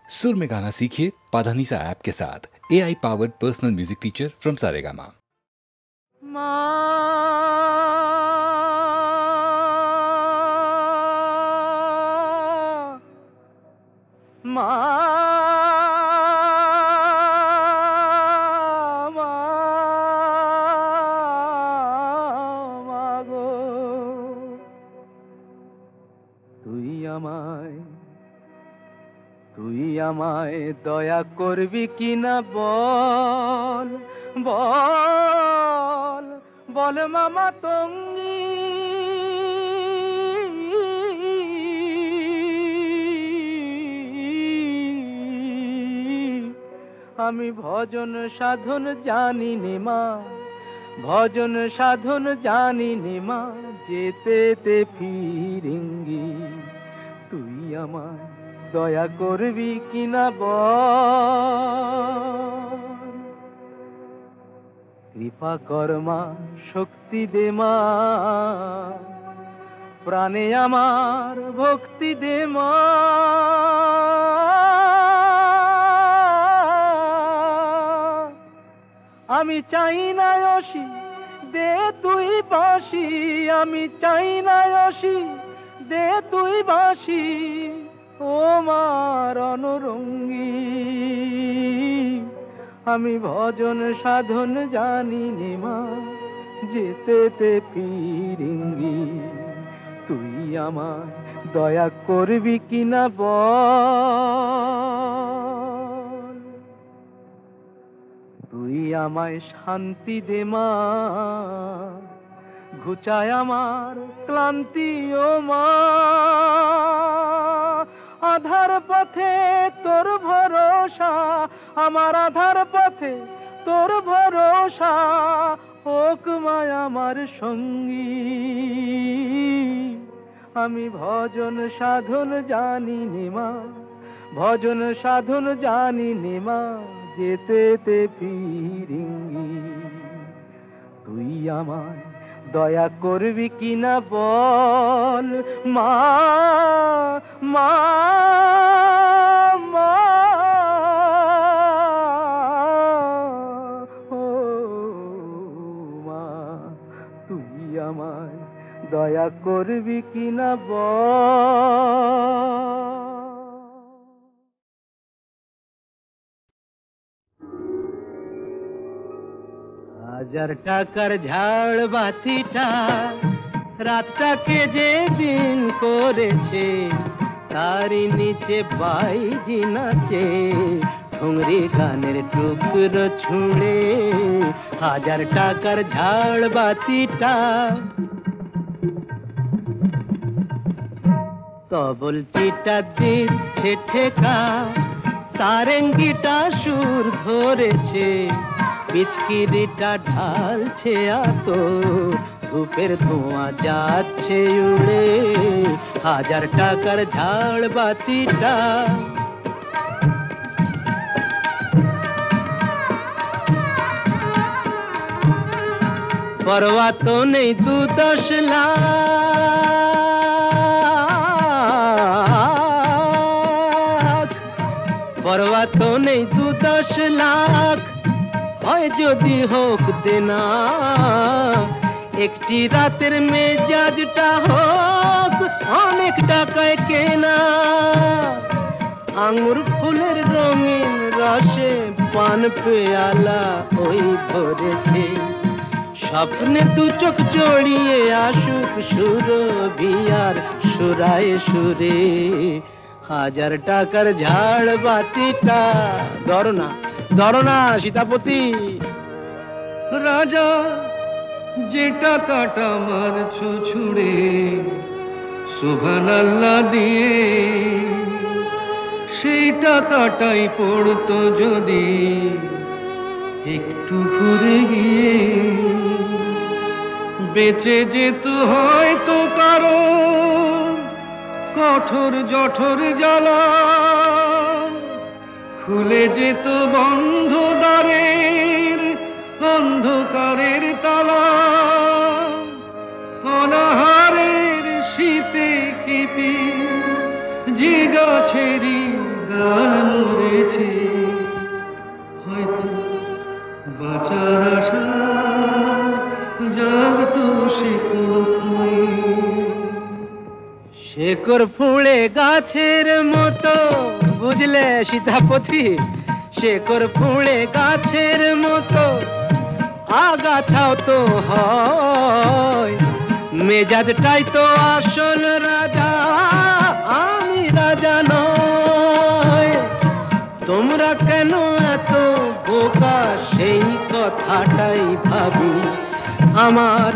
सुर में गाना सीखिए पाधानीसा ऐप के साथ। AI powered personal music teacher from Saregama. তুই আমায় দয়া করবি কিনা বল বল বল মামা তঙ্গি, আমি ভজন সাধন জানি নে মা, ভজন সাধন জানি নে মা, যেতে ফিরিঙ্গি। তুই আমায় দয়া করবি কিনা বল। কৃপা কর্মা শক্তি দে মা, প্রাণে আমার ভক্তি দে মা। আমি চাই না অসি দে তুই বাঁশি, আমি চাই না অসি দে তুই বাঁশি, ও মার অনুরঙ্গী। আমি ভজন সাধন জানি নে মা, যেতে ফিরিঙ্গি। তুই আমায় দয়া করবি কিনা বল। তুই আমায় শান্তি দে মা, ঘুচায় আমার ক্লান্তি ও মা। আধার পথে তোর ভরসা, আমার আধার পথে তোর ভরসা, হোক মায় আমার সঙ্গী। আমি ভজন সাধন জানি নে মা, ভজন সাধন জানি নে মা, যেতে ফিরিঙ্গি। তুই আমায় দয়া করবি কিনা বল মা মা মা। ও মা, তুই আমায় দয়া করবি কিনা বল। হাজার টাকার ঝাড় বাতিটা রাতটাকে যে দিন করেছে, তারই নিচে বাইজি নাচে ঠুংরি গানের টুকরো ছুঁড়ে। হাজার টাকার ঝাড় বাতিটা তবল চিটা দিচ্ছে ঠেকা, সারেঙ্গিটা সুর ধরেছে, পিচকিরিটা ঢালছে আতো, ধূপের ধোঁয়া যাচ্ছে উড়ে। হাজার টাকার ঝাড় বাতিটা পরোয়া তো নেই 2-10 লাখ, পরোয়া তো নেই 2-10 লাখ, হয় যদি হোক দেনা। একটি রাতের মেজাজটা হোক অনেক টাকায় কেনা। আঙুর ফুলের রঙিন রসে পান পেয়ালা ওই ভরেছে, স্বপ্নে 2 চোখ জড়িয়ে আসুক সুরভিয়ার সুরায় সুরে। হাজার টাকার ঝাড় বাতিটা ধরো না সীতাপতি। রাজা যে টাকাটা মারছো ছুঁড়ে সুবহানাল্লাহ দিয়ে, সেই টাকাটাই পড়তো যদি একটু ঘুরে গিয়ে, বেঁচে যেত হয়তো কারো কঠোর জঠোর জ্বালা, খুলে যেত বন্ধ দ্বারের অন্ধকারের তালা। অনাহারের শীতে কেঁপে যে গাছেরই ডাল মরেছে, হয়তো বাঁচার আশা জাগতো শেকড় ফুঁড়ে গাছের মতো, বুঝলে সীতাপতি, শেকড় ফুঁড়ে গাছের মতো আগাছাও তো হয়, মেজাজটাই তো আসল রাজা, আমি রাজা নয়। তোমরা কেন এত বোকা সেই কথাটাই ভাবি, আমার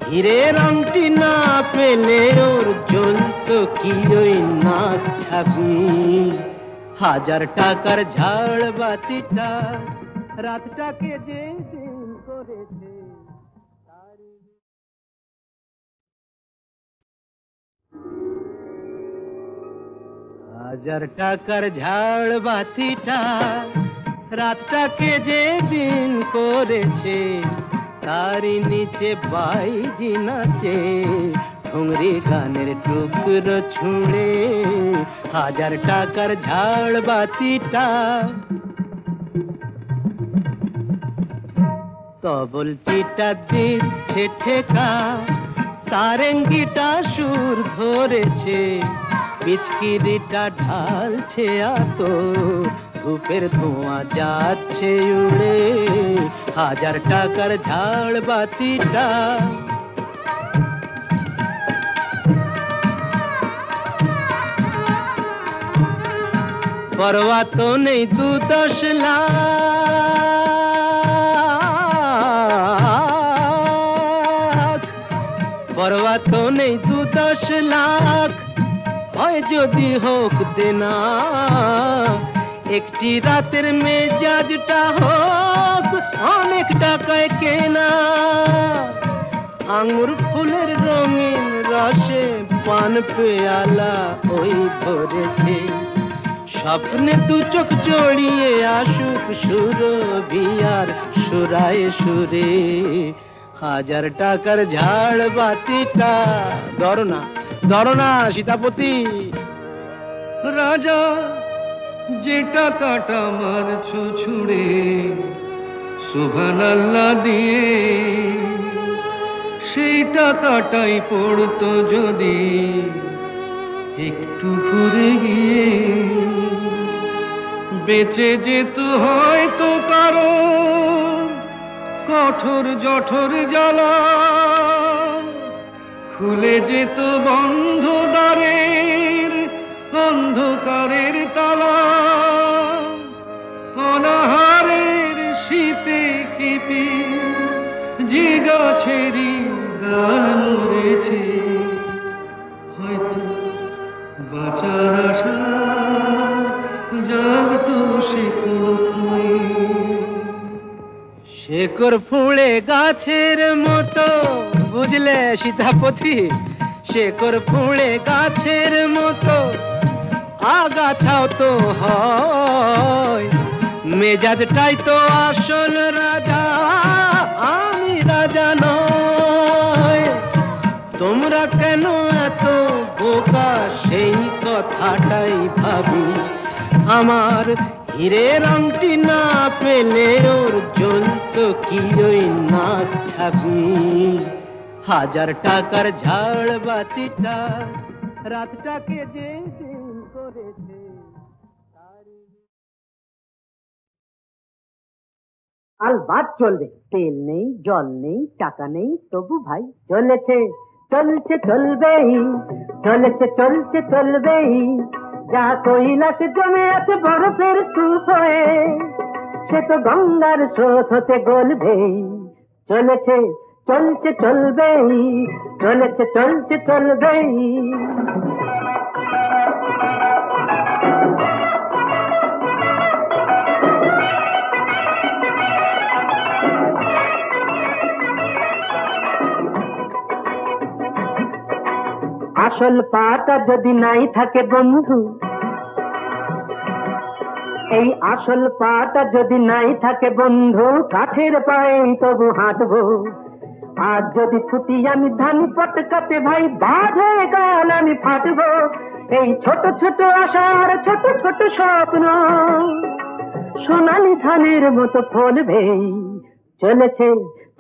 হীরের আংটি না পেলে ওর জ্বলতো কি ওই নাক ছাবি। 1000 টাকার ঝাড় বাতিটা রাতটাকে যে দিন করেছে। 1000 টাকার ঝাড় বাতিটা রাতটাকে যে দিন করেছে, তারই নিচে বাইজি নাচে ঠুংরি গানের টুকরো ছুঁড়ে। 1000 টাকার ঝাড় বাতিটা তবল চিটা দিচ্ছে ঠেকা, সারেঙ্গিটা সুর ধরেছে, পিচকিরিটা ঢালছে আতো, ধূপের ধোঁয়া যাচ্ছে উড়ে। 1000 টাকার ঝাড় বাতিটা পরোয়া তো নেই 2-10 লাখ, পরোয়া তো নেই 2-10 লাখ, হয় যদি হোক দেনা, একটি রাতের মেজাজটা হোক অনেক টাকায় কেনা। আঙুর ফুলের রঙিন রসে পান পেয়ালা ওই ভরেছে, স্বপ্নে 2 চোখ জড়িয়ে আসুক সুরভিয়ার সুরায় সুরে। 1000 টাকার ঝাড় বাতিটা ধরো না সীতাপতি। রাজা যে টাকাটা মারছো ছুঁড়ে সুবহানাল্লাহ দিয়ে, সেই টাকাটাই পড়তো যদি একটু ঘুরে গিয়ে, বেঁচে যেত হয়তো কারো কঠোর জঠোর জ্বালা, খুলে যেত বন্ধ দ্বারের অন্ধকারের তালা। অনাহারের শীতে কেঁপে যে গাছেরই ডাল মরেছে, হয়তো বাঁচার আশা জাগতো শেকড় ফুঁড়ে গাছের মতো, বুঝলে সীতাপতি, শেকড় ফুঁড়ে গাছের মতো আগাছাও তো হয়, মেজাজটাই তো আসল রাজা, আমি রাজা নয়। তোমরা কেন এত বোকা সেই কথাটাই ভাবি, আমার হীরের আংটি না পেলে ওর জ্বলতো কি ওই নাক ছাবি। 1000 টাকার ঝাড় বাতিটা রাতটাকে যে দিন করেছে। আলবাত চলবে, তেল নেই জল নেই টাকা নেই তবু ভাই চলেছে, চলছে চলবেই, চলেছে চলছে চলবেই। যা কৈলাস জমে আছে বরফের স্তূপ হয়ে, সে তো গঙ্গার স্রোত হতে গলবেই। চলেছে চলছে চলবেই, চলেছে চলছে চলবেই। আসল পাটা যদি নাই থাকে বন্ধু, এই আসল পাটা যদি নাই থাকে বন্ধু, কাঠের পায়ে তবু হাঁটবো। আজ যদি ছুটি আমি ধান পটকাতে ভাই, বাজ হয়ে গান আমি ফাটবো। এই ছোট ছোট আশার ছোট ছোট স্বপ্ন সোনালি ধানের মতো ফলবেই, চলেছে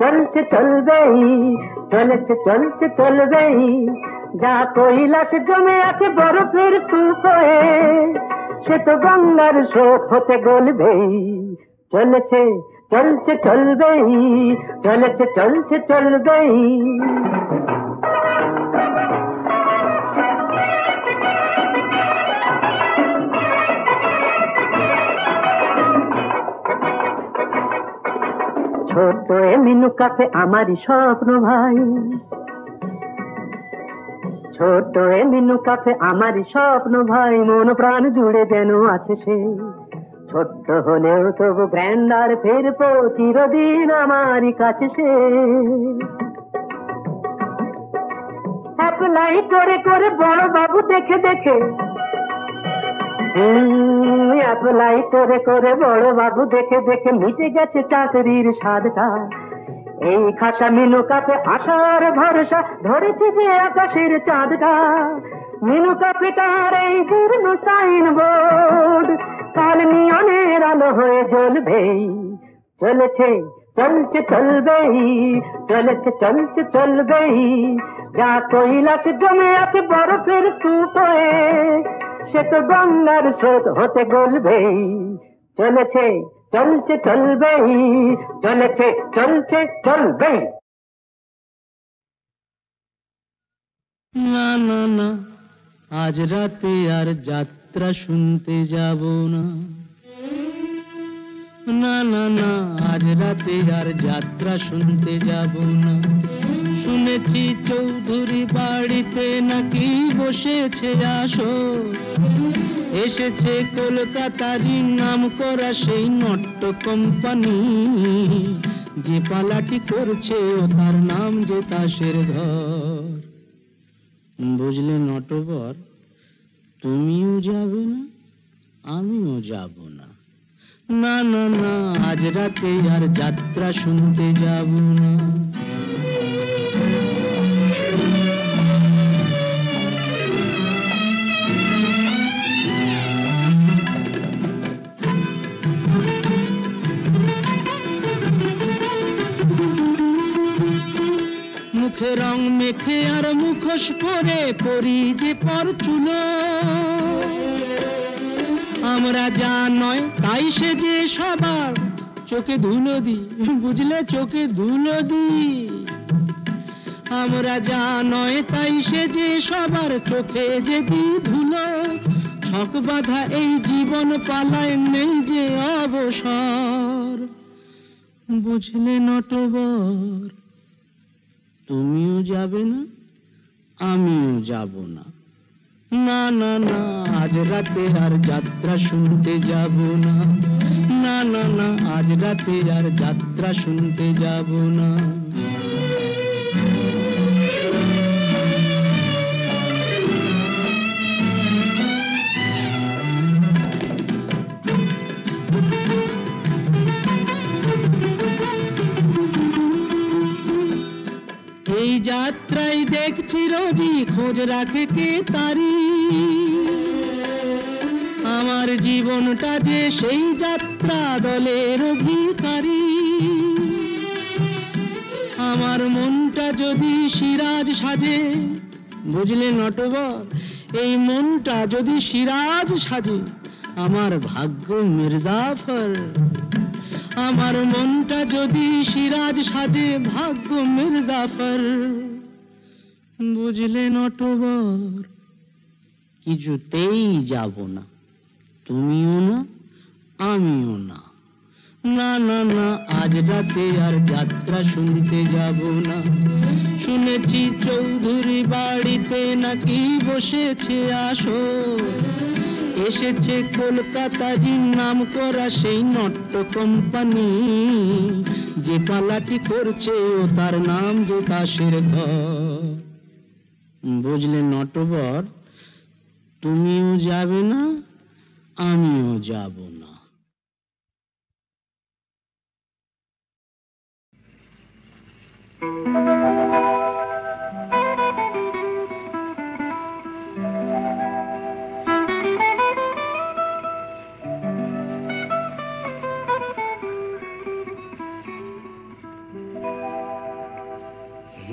চলছে চলবেই, চলেছে চলছে চলবেই, যা কৈলাসে জমে আছে বরফের স্তূপ হয়ে, সে তো গঙ্গার স্রোত হতে গলবেই, চলেছে চলছে চলবেই, চলেছে চলছে চলবেই। ছোট এ মিনু কাফে আমারই স্বপ্ন ভাই, ছোট এ মিনু কাফে আমারই স্বপ্ন ভাই, মন প্রাণ জুড়ে যেন আছে সে, ছোট্ট হলেও তবু গ্র্যান্ডার ফেরবো চিরদিন আমারই কাছে সে। অ্যাপ্লাই করে করে বড় বাবু দেখে দেখে, অ্যাপ্লাই করে করে বড় বাবু দেখে দেখে মিটে গেছে চাকরির স্বাদটা, এই খাসা মিনু কাপে আশার ভরসা ধরেছে যে আকাশের চাঁদটা, মিনু কাপেটার এই জীর্ণ সাইনবোর্ড কাল নিয়নের আলো হয়ে জ্বলবেই, চলেছে চলছে চলবেই, চলেছে চলছে চলবেই, যা কৈলাসে জমে আছে বরফের স্তূপ হয়ে, সে তো গঙ্গার স্রোত হতে গলবেই, চলেছে চলছে চলবেই, চলেছে চলছে চলবেই। না না না, আজ রাতে আর যাত্রা শুনতে যাব না, না না না, আজ রাতে আর যাত্রা শুনতে যাব না, শুনেছি চৌধুরী বাড়িতে নাকি বসেছে আসর, এসেছে কলকাতারই নাম করা সেই নট্য কোম্পানি, যে পালাটি করছে ও তার নাম যে তাসের ঘর। বুঝলে নটবর, তুমিও যাবে না, আমিও যাব না, না না না, আজ রাতে আর যাত্রা শুনতে যাব না। মুখে রং মেখে আর মুখোশ পরে পরি যে পরচুলো, আমরা যা নয় তাই সে যে সবার চোখে ধুলো দিই, বুঝলে চোখে ধুলো দিই, আমরা যা নয় তাই সে যে সবার চোখে যে দিই ধুলো, ছক বাঁধা এই জীবন পালায় নেই যে অবসর। বুঝলে নটবর, তুমিও যাবে না, আমিও যাব না, না না না, আজ রাতে আর যাত্রা শুনতে যাব না, না না না, আজ রাতে আর যাত্রা শুনতে যাব না। এই যাত্রায় দেখছি রোজই খোঁজ রাখে কে তারি, আমার জীবনটা যে সেই যাত্রা দলের অধিকারী, আমার মনটা যদি সিরাজ সাজে, বুঝলে নটবর, এই মনটা যদি সিরাজ সাজে, আমার ভাগ্য মির্জাফর, আমার মনটা যদি সিরাজ সাজে, ভাগ্য মির্জাফর। বুঝলে নটবর, কিছুতেই যাব না, তুমিও না, আমিও না, না না না, আজ রাতে আর যাত্রা শুনতে যাব না, শুনেছি চৌধুরী বাড়িতে নাকি বসেছে আসর, এসেছে কলকাতারই নাম করা সেই নট্য কোম্পানি, যে পালাটি করছে ও তার নাম যে তাসের ঘর। বুঝলে নটবর, তুমিও যাবে না, আমিও যাব না।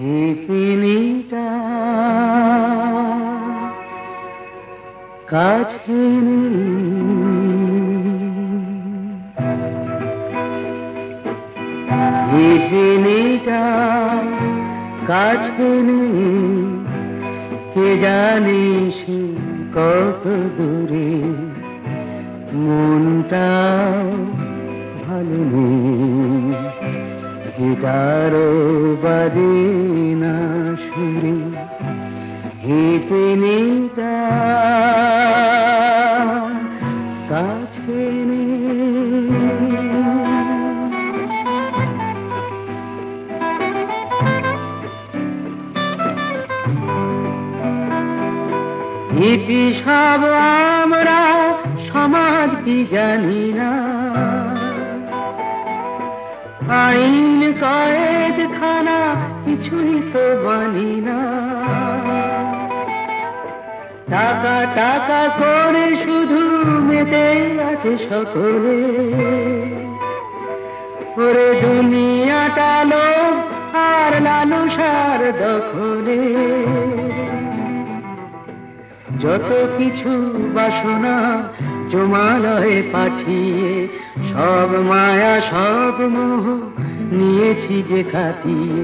পিপিলিটা কাছে পিপিলিটা কাছে কে জানিস কত দূরে মনটা ভালো নেই গিটারও বাজে না শুনে পিপিলিটা কাছে হিপি সব আমরা সমাজ কি জানি না আইন কয়েদ খানা কিছুই তো বানি না টাকা টাকা করে শুধু মেতে আছে সকলে ওরে দুনিয়াটা লোভ আর লালসার দখলে যত কিছু বাসনা জমালয়ে পাঠিয়ে সব মায়া সব মোহ নিয়েছি যে কাটিয়ে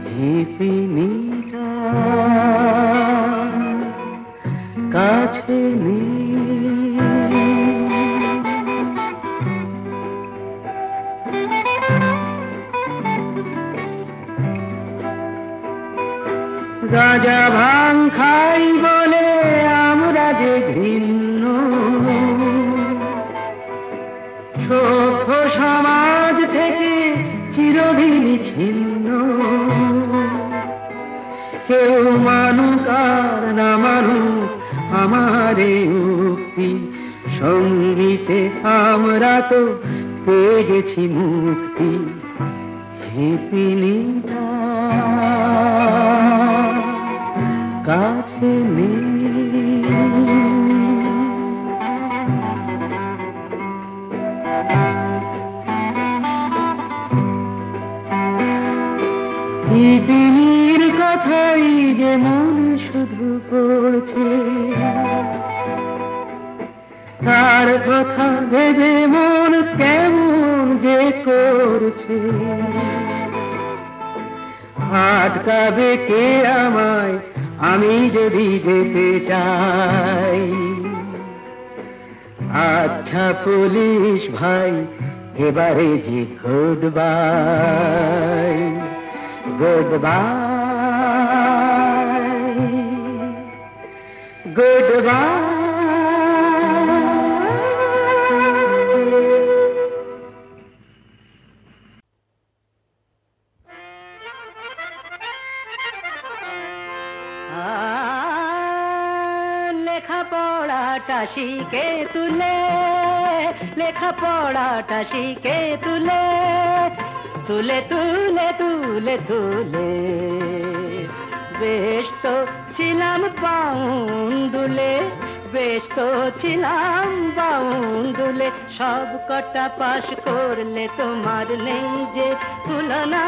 পিপিলিটা কাছে গাঁজা ভাং খাই বলে আমরা যে ঘৃণ্য সভ্য সমাজ থেকে চিরদিন ছিন্ন কেউ মানুক আর না মানুক আমার উক্তি সঙ্গীতে আমরা তো পেয়ে গেছি মুক্তি পিপিলিটা কাছে পিপিলির কথাই যে মন শুধু পড়ছে তার কথা ভেবে মন কেমন যে করছে আটকাবে কে আমায় আমি যদি যেতে চাই আচ্ছা পুলিশ ভাই এবারে যে goodbye goodbye goodbye লেখাপড়াটা শিখে তুলে লেখাপড়াটা শিখে তুলে তুলে তুলে তুলে তুলে বেশ তো ছিলাম বাউন্ডুলে বেশ তো ছিলাম বাউন্ডুলে সব কটা পাশ করলে তোমার নেই যে তুলনা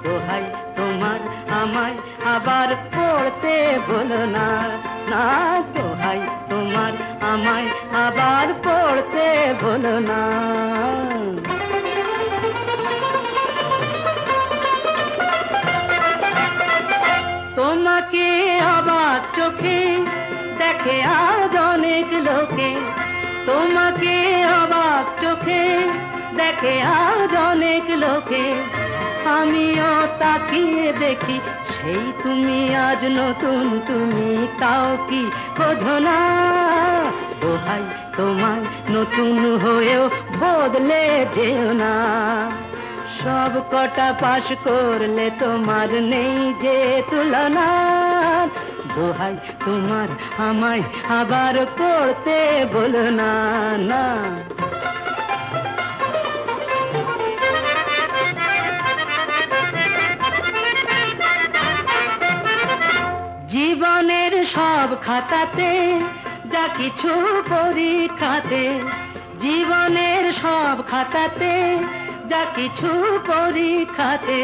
দোহাই তোমার আমায় আবার পড়তে বলো না না দোহাই তোমার আমায় আবার পড়তে বলো না তোমাকে অবাক চোখে দেখে আজ অনেক লোকে তোমাকে অবাক চোখে দেখে আজ অনেক লোকে আমিও তাকিয়ে দেখি সেই তুমি আজ নতুন তুমি তাও কি বোঝো না দোহাই তোমায় নতুন হয়েও বদলে যেও না সব কটা পাশ করলে তোমার নেই যে তুলনা দোহাই তোমার আমায় আবার পড়তে বলো না না জীবনের সব খাতাতে যা কিছু পরীক্ষাতে জীবনের সব খাতাতে যা কিছু পরীক্ষাতে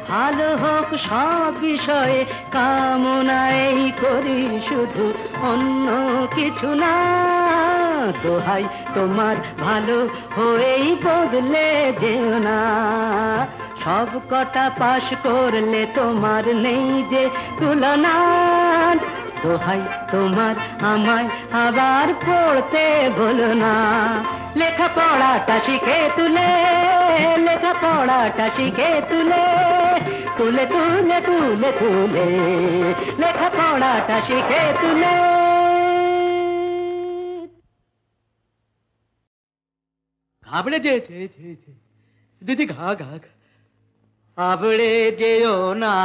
ভালো হোক সব বিষয়ে কামনাই করি শুধু, অন্য কিছু না। দোহাই তোমার ভালো হয়েই বদলে যেও না। সব কটা পাশ করলে তোমার নেই যে তুলনা। দোহাই তোমার আমায় আবার পড়তে ভুলো না। লেখাপড়াটা শিখে তুলে, লেখাপড়াটা শিখে তুলে, তুলে তুলে তুলে তুলে, লেখাপড়াটা শিখে তুলে। ঘাবড়ে যে দিদি ঘা ঘা ঘা। আবড়ে যেও না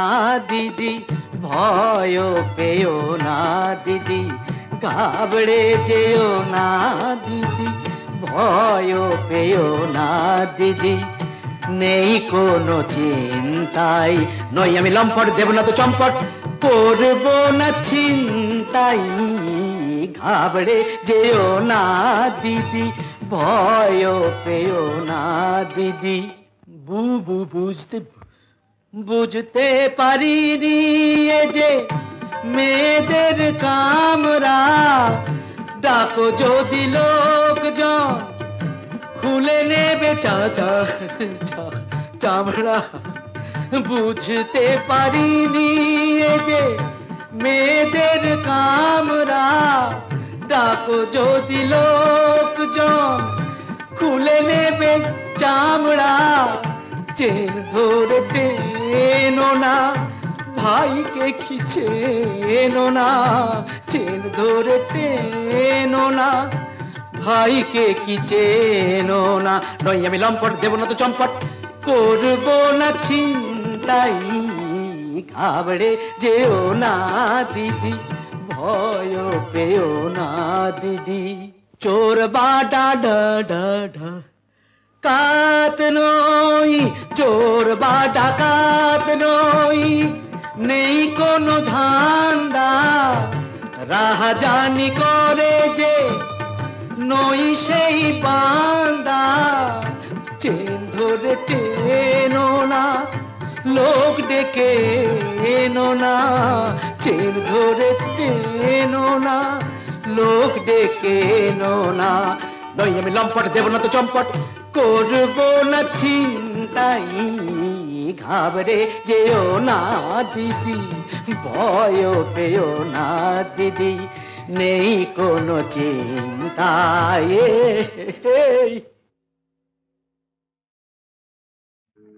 দিদি, ভয় পেও না দিদি, ঘাবড়ে যেও না দিদি, ভয় পেও না দিদি। নেই কোনো চিন্তাই, নই আমি লম্পট, দেব না তো চম্পট, করব না চিন্তাই। ঘাবড়ে যেও না দিদি, ভয় পেও না দিদি। বুবু বুঝতে পারিনি এ যে মেয়েদের কামরা। ডাকো যদি লোকজন খুলে নেবে চামড়া। বুঝতে পারিনি এ যে মেয়েদের কামরা। ডাকো যদি লোকজন খুলে নেবে চামড়া। চেন ধরে টেনো না ভাইকে খিচেনো না। চেন ধরে টেনো না ভাইকে খিচেনো না। নই আমি লম্পট, দেব না তো চম্পট, করব না ছিনতাই। ঘাবড়ে যেও না দিদি, ভয় পেও না দিদি। চোর বাডা ডা ডা ডা কাত নই, চোর বা ডাকাত নই, নেই কোনো ধান্দা। রাহাজানি করে যে নই সেই বান্দা। চেন ধরে টেনো না লোক ডেকে এনো না। চেন ধরে টেনো না লোক ডেকে এনো না। নই আমি লম্পট, দেব না তো চম্পট, করব না চিন্তাই। ঘাবড়ে যেও না দিদি, ভয় পেও না দিদি, নেই কোনো চিন্তাই।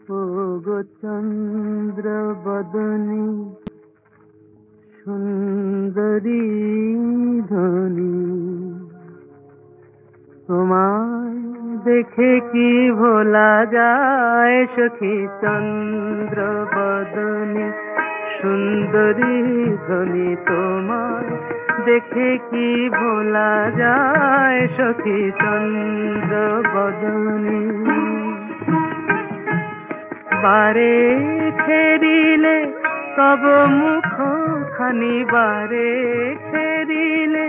ও গো চন্দ্র বদনী সুন্দরী ধনী, তোমায় দেখে কি ভোলা যায় সখী। চন্দ্র বদনী সুন্দরী ধনী, তোমায় দেখে কি ভোলা যায় সখী। চন্দ্র বদনী বারে ফেরিলে তব মুখ খানি, বারে ফেরিলে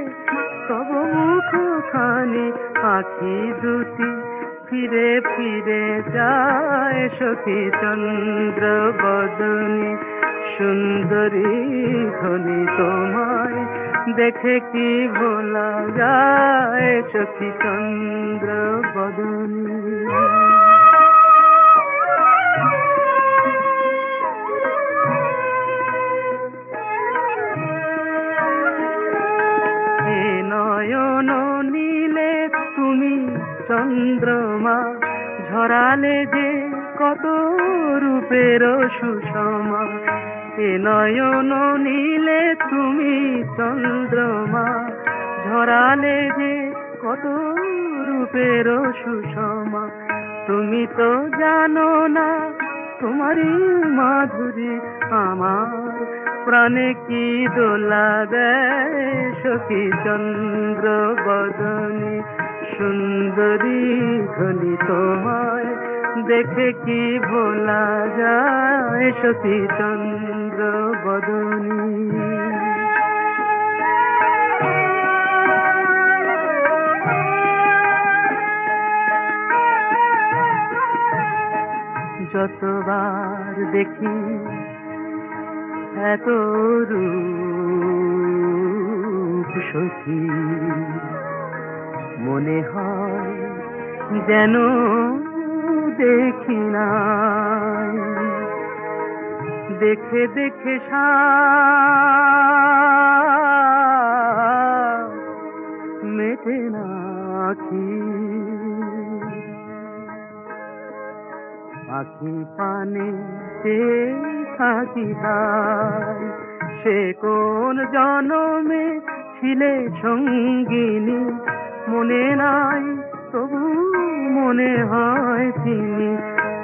তব মুখ খানি। আখি দুটি ফিরে ফিরে যায় সখী। চন্দ্র বদনী সুন্দরী ধনী, তোমায় দেখে কি ভোলা যায় সখী। চন্দ্র বদনী নয়ন নীলে তুমি চন্দ্রমা, ঝরালে যে কত রূপের সুষমা। এ নয়ন নীলে তুমি চন্দ্রমা, ঝরালে যে কত রূপের সুষমা। তুমি তো জানো না তোমারই মাধুরী আমার প্রাণে কি দোলা দেয় সখী। চন্দ্র বদনী সুন্দরী ধনী, তোমায় দেখে কি ভোলা যায় সখী। চন্দ্র বদনী যতবার দেখি এত রূপ সখী, মনে হয় যেন দেখি নাই। দেখে দেখে মেটে না আখি, আখি পানে থাকি তাই। সে কোন জনমে ছিলে সঙ্গিনী, মনে নাই তবু মনে হয় তিনি।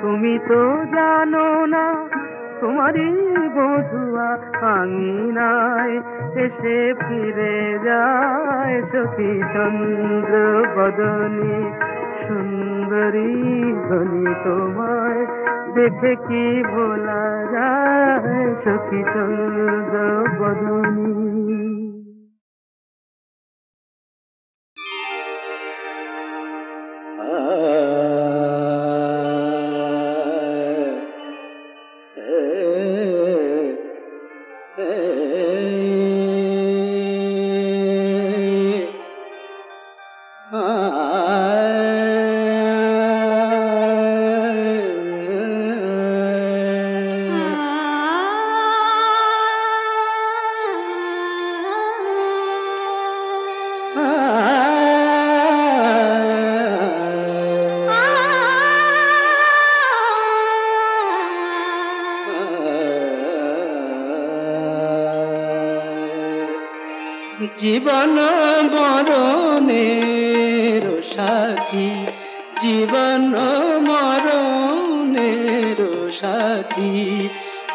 তুমি তো জানো না তোমারই বধুয়া আঙিনায় এসে ফিরে যায় সখী চন্দ্র বদনী। সুন্দরী ধনী তোমায় দেখে কি ভোলা যায় সখী চন্দ্র বদনী। জীবন মরণের সাথী, জীবন মরণের সাথী,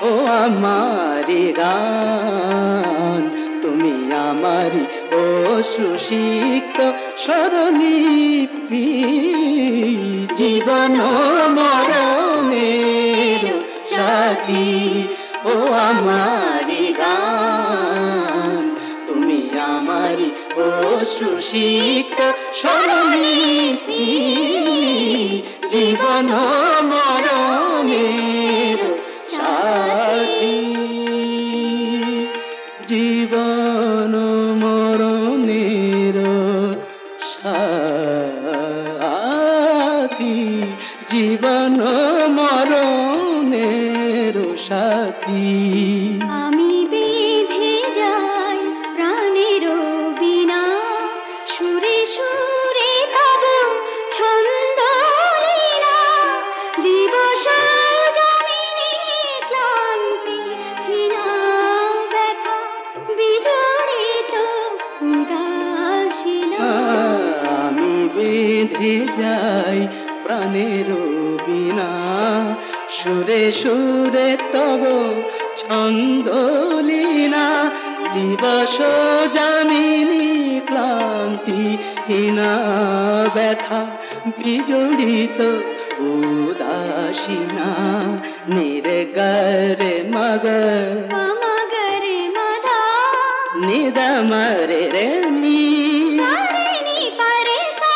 ও আমারি গান তুমি আমারি অশ্রুসিক্ত স্বরলিপি। জীবন মরণের সাথী, ও আমারি গান তুমি আমারি অশ্রুসিক্ত স্বরলিপি। জীবন মরণের সাথী, জীবন মরণের সাথী, জীবন মরণের সাথী। আমি বেঁধে যাই প্রাণের বিনা, সুরে সুরে তব ছন্দ লীলা। দিবস জমিনে ক্লান্তি হীনা ব্যথা বিজড়িত উদাসীনা। আমি বেঁধে যাই প্রাণের বিনা, সুরে সুরে তব ছন্দ লীলা। দিবস যামিনী ক্লান্তি হীনা ব্যথা বিজড়িত উদাসীনা। নিরে গরে মগ মগরে মদা নিদমরে রে নি নি করে সা।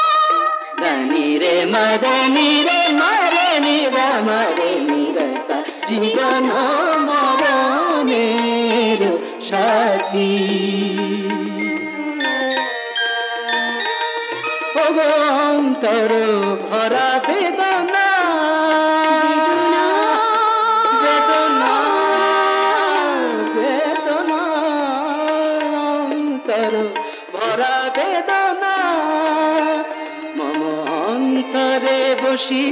নি রে মদ নি রে মরে নিদমরে নিরস। জীবন মরণের সাথী, অন্তর ভরা বেদনা, বেদনা বেদনা, অন্তর ভরা বেদনা। মম অন্তরে বসি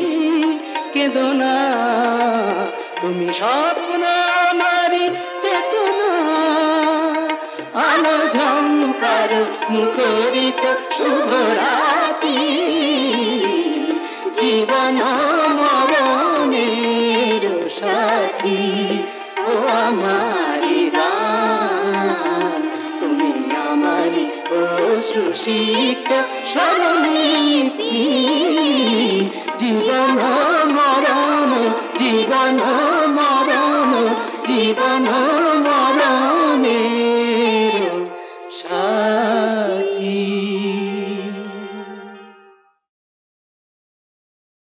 কেদনা, তুমি স্বপ্ন আমারি চেতনা। আলো ঝঙ্কার মুখরিত শুভরাতি, জীবন মরণের সাথী, ও আমারি গান তুমি আমারি অশ্রুসিক্ত স্বরলিপি।